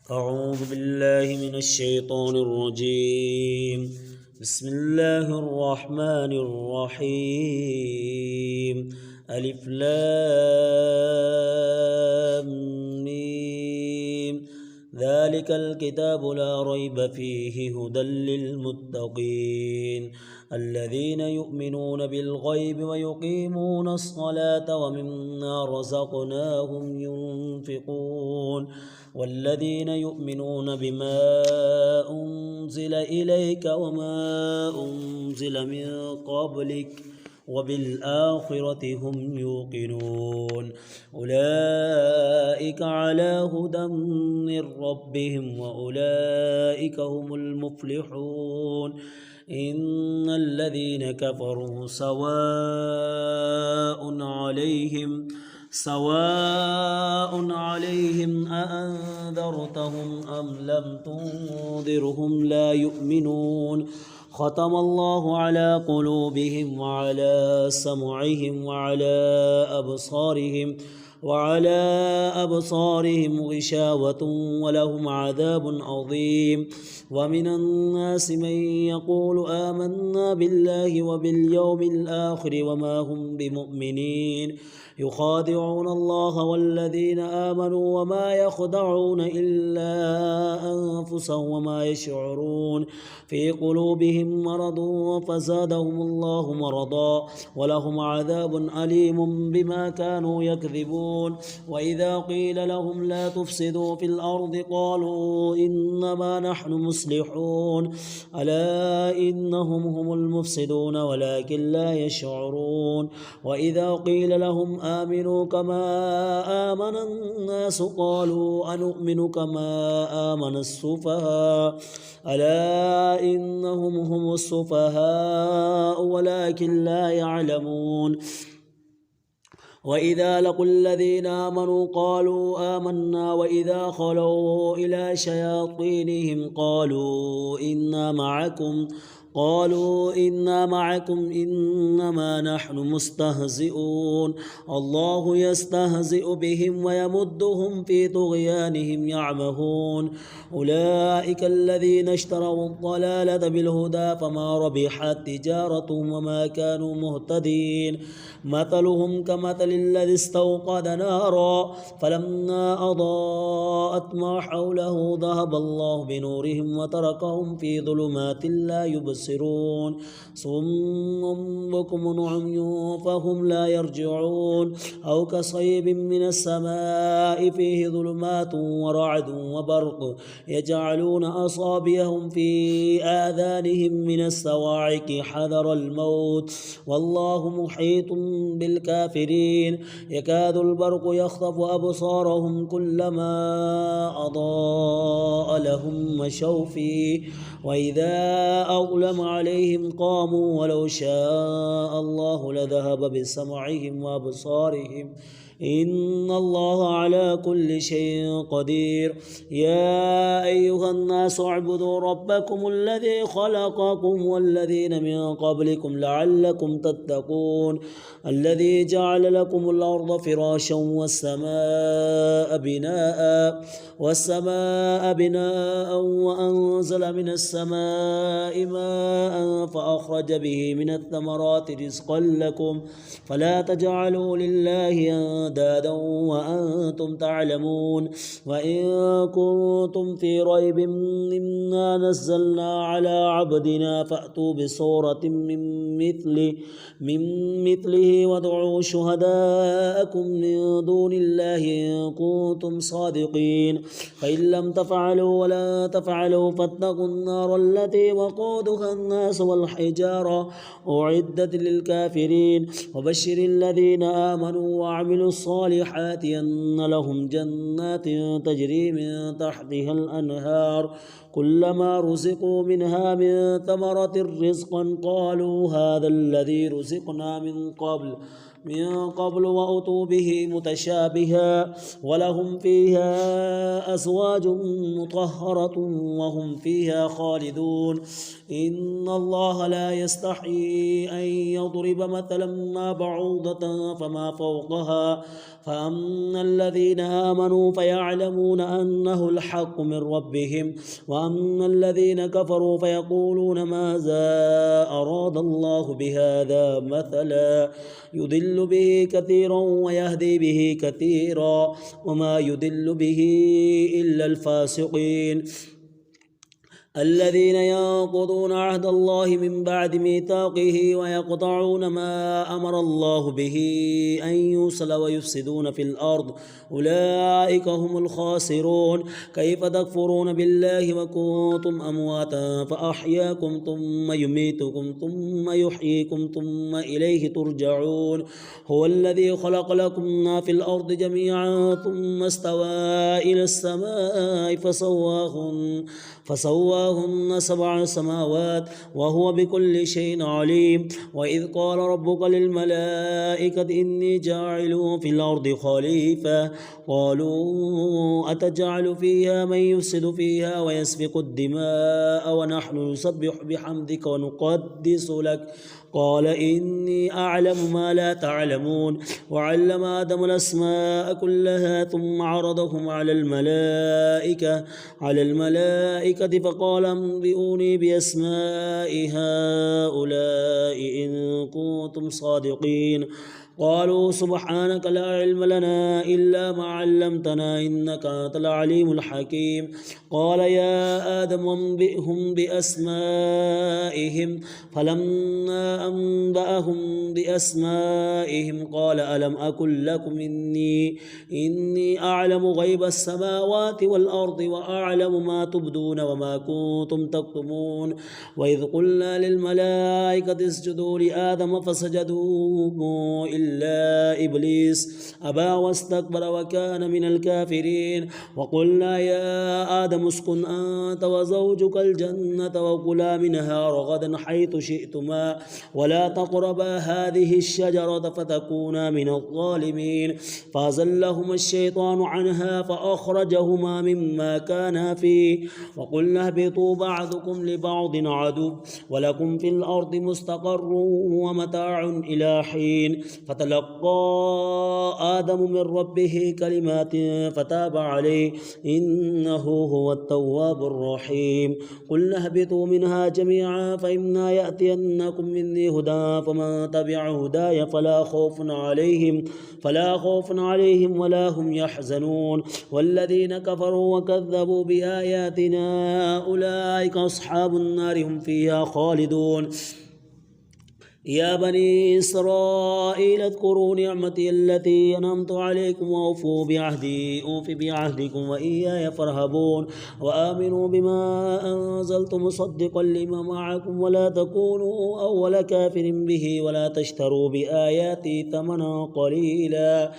أعوذ بالله من الشيطان الرجيم. بسم الله الرحمن الرحيم. ألف لام ميم. ذلك الكتاب لا ريب فيه هدى للمتقين الذين يؤمنون بالغيب ويقيمون الصلاة ومما رزقناهم ينفقون والذين يؤمنون بما أنزل إليك وما أنزل من قبلك وبالآخرة هم يوقنون أولئك على هدى من ربهم وأولئك هم المفلحون إن الذين كفروا سواء عليهم أأنذرتهم أم لم تنذرهم لا يؤمنون ختم الله على قلوبهم وعلى سمعهم وعلى أبصارهم غشاوة ولهم عذاب عظيم ومن الناس من يقول آمنا بالله وباليوم الآخر وما هم بمؤمنين يخادعون الله والذين آمنوا وما يخدعون إلا أنفسهم وما يشعرون في قلوبهم مرض فزادهم الله مرضا ولهم عذاب أليم بما كانوا يكذبون وإذا قيل لهم لا تفسدوا في الأرض قالوا إنما نحن مصلحون ألا إنهم هم المفسدون ولكن لا يشعرون وإذا قيل لهم آمنوا كما آمن الناس قالوا أنؤمن كما آمن السفهاء ألا إنهم هم السفهاء ولكن لا يعلمون وإذا لقوا الذين آمنوا قالوا آمنا وإذا خلوا إلى شياطينهم قالوا إنا معكم إنما نحن مستهزئون الله يستهزئ بهم ويمدهم في طغيانهم يعمهون أولئك الذين اشتروا الضلالة بالهدى فما ربحت تجارتهم وما كانوا مهتدين مثلهم كمثل الذي استوقد نارا فلما أضاءت ما حوله ذهب الله بنورهم وتركهم في ظلمات لا يبصرون صم بكم عمي فهم لا يرجعون أو كصيب من السماء فيه ظلمات ورعد وبرق يجعلون أصابعهم في آذانهم من الصواعق حذر الموت والله محيط بالكافرين يكاد البرق يخطف أبصارهم كلما أضاء لهم مشوا فيه وإذا أظلم عليهم قاموا ولو شاء الله لذهب بسمعهم وأبصارهم إن الله على كل شيء قدير يا أيها الناس اعبدوا ربكم الذي خلقكم والذين من قبلكم لعلكم تتقون الذي جعل لكم الأرض فراشا والسماء بناء وأنزل من السماء ماء فأخرج به من الثمرات رزقا لكم فلا تجعلوا لله أندادا وأنتم تعلمون وإن كنتم في ريب مما نزلنا على عبدنا فأتوا بسورة من مثله وادعوا شهداءكم من دون الله إن كنتم صادقين فإن لم تفعلوا ولا تفعلوا فاتقوا النار التي وقودها الناس والحجارة أعدت للكافرين وبشر الذين آمنوا وعملوا الصالحات أن لهم جنات تجري من تحتها الأنهار كلما رزقوا منها من ثمرة رزقا قالوا هذا الذي رزقنا من قبل من قبل وأتوا به متشابها ولهم فيها أزواج مطهرة وهم فيها خالدون إن الله لا يستحيي أن يضرب مثلا ما بعوضة فما فوقها فأما الذين آمنوا فيعلمون أنه الحق من ربهم وأما الذين كفروا فيقولون ماذا أراد الله بهذا مثلا يضل به كثيرا ويهدي به كثيرا وما يضل به إلا الفاسقين الذين ينقضون عهد الله من بعد ميثاقه ويقطعون ما أمر الله به أن يوصل ويفسدون في الأرض أولئك هم الخاسرون كيف تكفرون بالله وكنتم أمواتا فأحياكم ثم يميتكم ثم يحييكم ثم إليه ترجعون هو الذي خلق لكم ما في الأرض جميعا ثم استوى إلى السماء فسواهن 7 سماوات وهو بكل شيء عليم وإذ قال ربك للملائكة إني جاعل في الأرض خليفة قالوا أتجعل فيها من يفسد فيها ويسفك الدماء ونحن نسبح بحمدك ونقدس لك قال إني أعلم ما لا تعلمون وعلم آدم الأسماء كلها ثم عرضهم على الملائكة فقال انبئوني بأسماء هؤلاء إن كنتم صادقين قالوا سبحانك لا علم لنا إلا ما علمتنا إنك أنت العليم الحكيم قال يا آدم انبئهم بأسمائهم فلما أنبأهم بأسمائهم قال ألم أقل لكم إني أعلم غيب السماوات والأرض وأعلم ما تبدون وما كنتم تكتمون وإذ قلنا للملائكة اسجدوا لآدم فسجدوا إلا إبليس أبى واستكبر وكان من الكافرين وقلنا يا آدم اسكن أنت وزوجك الجنة وكلا منها رغدا حيث شئتما ولا تقربا هذه الشجرة فتكونا من الظالمين فأزلهما الشيطان عنها فأخرجهما مما كانا فيه وقلنا اهبطوا بعضكم لبعض عدو ولكم في الأرض مستقر ومتاع إلى حين فتلقى آدم من ربه كلمات فتاب عليه إنه هو التواب الرحيم قلنا اهبطوا منها جميعا فإما يأتينكم مني هدى فمن تبع هداي فلا خوف عليهم ولا هم يحزنون والذين كفروا وكذبوا بآياتنا أولئك أصحاب النار هم فيها خالدون يا بني إسرائيل اذكروا نعمتي التي أنعمت عليكم وأوفوا بعهدي أوف بعهدكم وإياي فارهبون وآمنوا بما أنزلت مصدقا لما معكم ولا تكونوا أول كافر به ولا تشتروا بآياتي ثمنا قليلا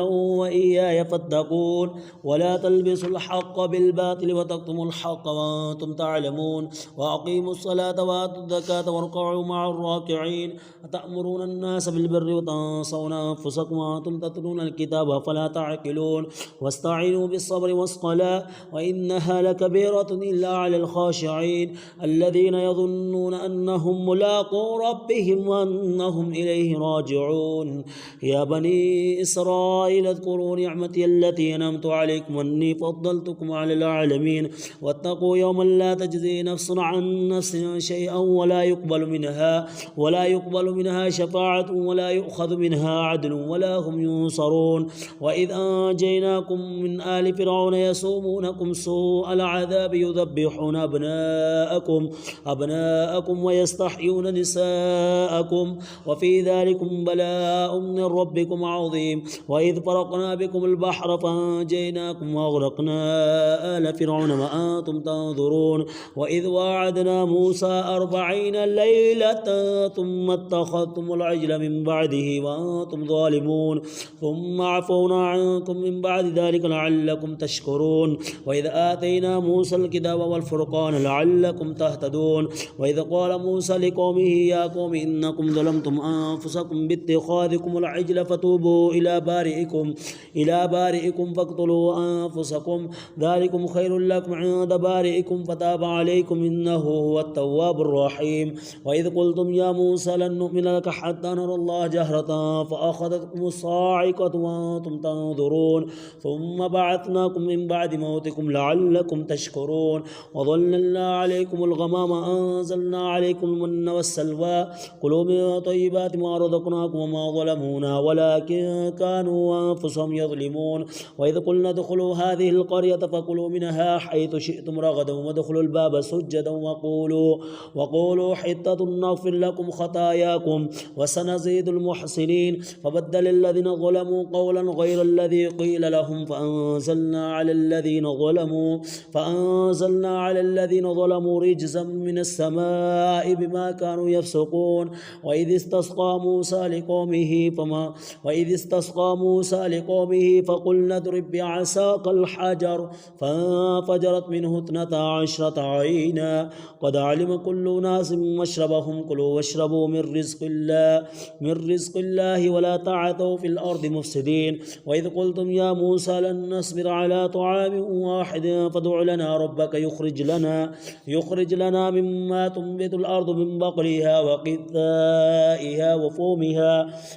وإياي فاتقون ولا تلبسوا الحق بالباطل وتكتموا الحق وأنتم تعلمون وأقيموا الصلاة وآتوا الزكاة واركعوا مع الراكعين أتأمرون الناس بالبر وتنسون أنفسكم وأنتم تتلون الكتاب فلا تعقلون واستعينوا بالصبر والصلاة وإنها لكبيرة إلا على الخاشعين الذين يظنون أنهم ملاقو ربهم وأنهم إليه راجعون يا بني إسرائيل اذكروا نعمتي التي أنعمت عليكم وأني فضلتكم على العالمين واتقوا يوما لا تجزي نفس عن نفس شيئا ولا يقبل منها شفاعة ولا يؤخذ منها عدل ولا هم ينصرون وإذ أنجيناكم من آل فرعون يسومونكم سوء العذاب يذبحون أبناءكم ويستحيون نساءكم وفي ذلكم بلاء من ربكم عظيم وإذ فرقنا بكم البحر فأنجيناكم وأغرقنا آل فرعون وأنتم تنظرون وإذ واعدنا موسى 40 ليلة ثم اتخذتم العجل من بعده وأنتم ظالمون ثم عفونا عنكم من بعد ذلك لعلكم تشكرون وإذ آتينا موسى الكتاب والفرقان لعلكم تهتدون وإذ قال موسى لقومه يا قوم إنكم ظلمتم أنفسكم باتخاذكم العجل فتوبوا إلى بارئكم فاقتلوا أنفسكم ذلكم خير لكم عند بارئكم فتاب عليكم إنه هو التواب الرحيم وإذ قلتم يا موسى لن نؤمن لك حتى نرى الله جهرة فأخذتكم الصاعقة وأنتم تنظرون ثم بعثناكم من بعد موتكم لعلكم تشكرون وظللنا عليكم الغمام أنزلنا عليكم المن والسلوى كلوا من طيبات ما رزقناكم وما ظلمونا ولكن كانوا أنفسهم يظلمون وإذ قلنا ادخلوا هذه القرية فكلوا منها حيث شئتم رغدا وادخلوا الباب سجدا وقولوا حطة نغفر لكم خطاياكم وسنزيد المحسنين فبدل الذين ظلموا قولا غير الذي قيل لهم فأنزلنا على الذين ظلموا رجزا من السماء بما كانوا يفسقون وإذ استسقى موسى لقومه فقلنا اضرب بعصاك الحجر فانفجرت منه 12 عينا قد علم كل ناس مشربهم كلوا واشربوا من رزق الله ولا تعثوا في الأرض مفسدين وإذ قلتم يا موسى لن نصبر على طعام واحد فادع لنا ربك يخرج لنا مما تنبت الأرض من بقلها وقثائها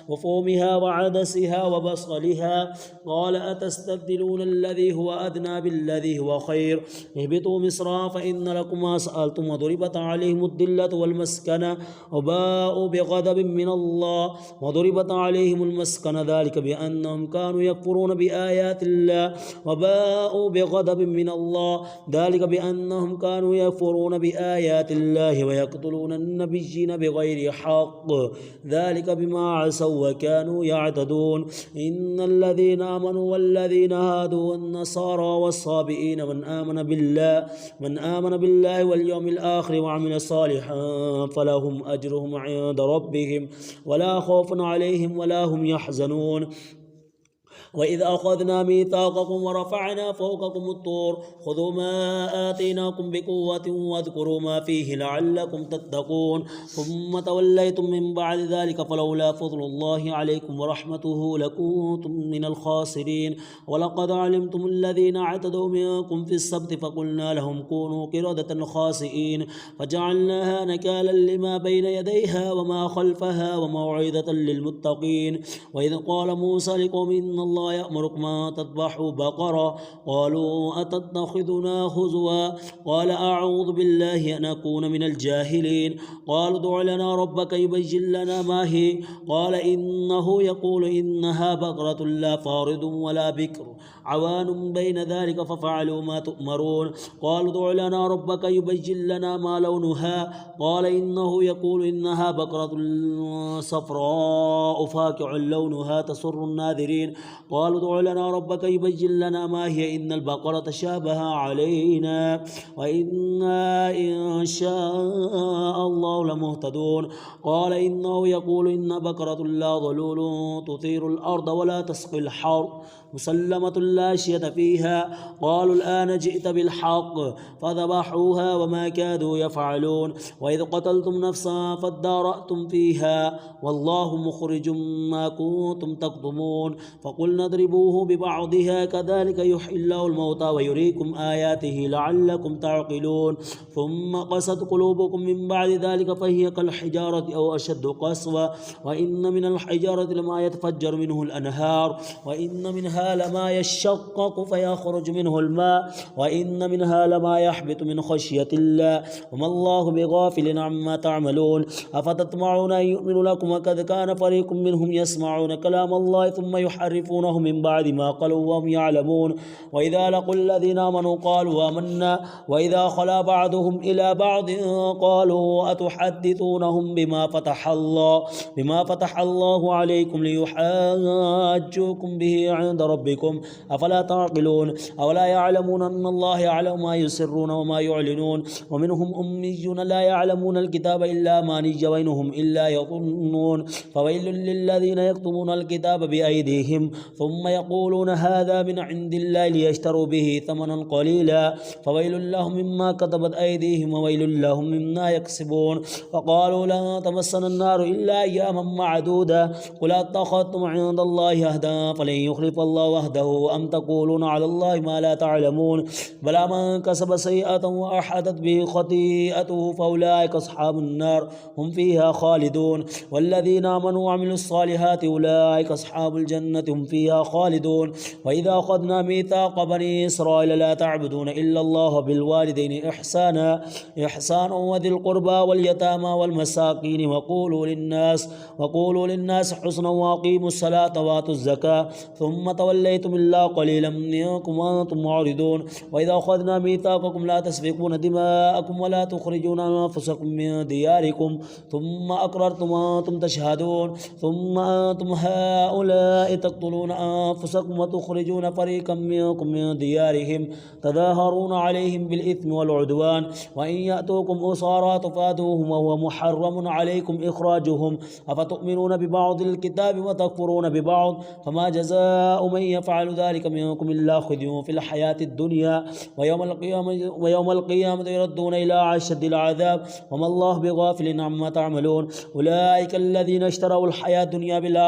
وفومها وعدسها وبصلها قال أتستبدلون الذي هو أدنى بالذي هو خير اهبطوا مصرا فإن لكم ما سألتم وضربت عليهم الذلة والمسكنة وباءوا بغضب من الله وضربت عليهم المسكنة ذلك بأنهم كانوا يكفرون بآيات الله ويقتلون النبيين بغير حق ذلك بما عصوا وكانوا يعتدون إن الذين آمنوا والذين هادوا والنصارى والصابئين من آمن بالله واليوم الآخر وعمل صالحا فلهم أجرهم عند ربهم ولا خوف عليهم ولا هم يحزنون وإذ أخذنا ميثاقكم ورفعنا فوقكم الطور خذوا ما آتيناكم بقوة واذكروا ما فيه لعلكم تتقون ثم توليتم من بعد ذلك فلولا فضل الله عليكم ورحمته لكنتم من الخاسرين ولقد علمتم الذين اعتدوا منكم في السبت فقلنا لهم كونوا قردة خاسئين فجعلناها نكالا لما بين يديها وما خلفها وموعظة للمتقين وإذ قال موسى لقوم إن الله يأمركم أن تذبحوا بقرة قالوا أتتخذنا هزوا قال أعوذ بالله أن أكون من الجاهلين قالوا ادع لنا ربك يبين لنا ما هي قال إنه يقول إنها بقرة لا فارض ولا بكر عوان بين ذلك ففعلوا ما تؤمرون قالوا ادع لنا ربك يبين لنا ما لونها قال إنه يقول إنها بقرة صفراء فاقع لونها تسر الناظرين قالوا ادع لنا ربك يبين لنا ما هي إن البقرة تشابه علينا وإنا إن شاء الله لمهتدون قال إنه يقول إن بقرة لا ظلول تثير الأرض ولا تسقي الحرث مسلمة لا شية فيها قالوا الآن جئت بالحق فذبحوها وما كادوا يفعلون وإذ قتلتم نفسا فادارأتم فيها والله مخرج ما كنتم تكتمون فقلنا اضربوه ببعضها كذلك يحيي الله الموتى ويريكم آياته لعلكم تعقلون ثم قست قلوبكم من بعد ذلك فهي كالحجارة أو أشد قسوة وإن من الحجارة لما يتفجر منه الأنهار وإن منها منها لما يشقق فيخرج منه الماء وإن منها لما يحبط من خشية الله وما الله بغافل عما تعملون أفتطمعون أن يؤمنوا لكم وقد كان فريق منهم يسمعون كلام الله ثم يحرفونه من بعد ما قالوا وهم يعلمون وإذا لقوا الذين آمنوا قالوا آمنا وإذا خلا بعضهم إلى بعض قالوا أتحدثونهم بما فتح الله عليكم ليحاجوكم به عند ربكم أفلا تعقلون أولا يعلمون أن الله يعلم ما يسرون وما يعلنون ومنهم أميون لا يعلمون الكتاب إلا أماني وإنهم إلا يظنون فويل للذين يكتمون الكتاب بأيديهم ثم يقولون هذا من عند الله ليشتروا به ثمنا قليلا فويل لهم مما كتبت أيديهم وويل لهم مما يكسبون وقالوا لن تمسنا النار إلا أياما معدودة قل أتخذتم عند الله عهدا فلن يخلف الله عهده أم تقولون على الله ما لا تعلمون بلى من كسب سيئة وأحاطت به خطيئته فأولئك أصحاب النار هم فيها خالدون والذين آمنوا وعملوا الصالحات أولئك أصحاب الجنة هم فيها خالدون وإذا أخذنا ميثاق بني إسرائيل لا تعبدون إلا الله بالوالدين إحسانا وذي القربى واليتامى والمساكين وقولوا للناس حسنا وأقيموا الصلاة وآتوا الزكاة ثم توليتم إلا قليلا منكم وأنتم معرضون وإذا أخذنا ميثاقكم لا تسفكون دماءكم ولا تخرجون أنفسكم من دياركم ثم أقررتم وأنتم تشهدون ثم أنتم هؤلاء تقتلون أنفسكم وتخرجون فريقا منكم من ديارهم تظاهرون عليهم بالإثم والعدوان وإن يأتوكم أسارى تفادوهم وهو محرم عليكم إخراجهم أفتؤمنون ببعض الكتاب وتكفرون ببعض فما جزاء من يفعل ذلك منكم إلا خزي في الحياة الدنيا ويوم القيامة يردون إلى أشد العذاب وما الله بغافل عما تعملون أولئك الذين اشتروا الحياة الدنيا بالآخرة